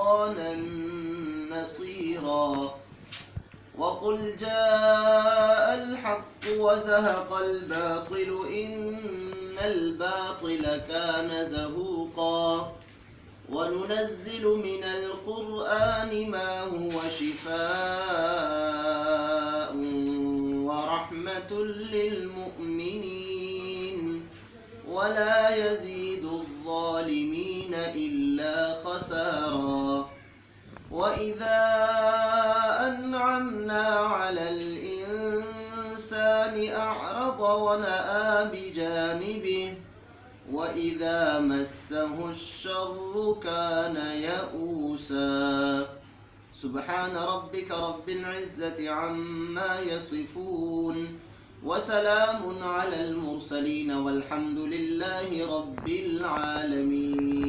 سلطانا نصيرا وقل جاء الحق وزهق الباطل إن الباطل كان زهوقا وننزل من القرآن ما هو شفاء ورحمة للمؤمنين ولا يزيد الظالمين إلا خسارا وإذا أنعمنا على الإنسان أعرض ونأى بجانبه وإذا مسه الشر كان يئوسا سبحان ربك رب العزة عما يصفون وسلام على المرسلين والحمد لله رب العالمين.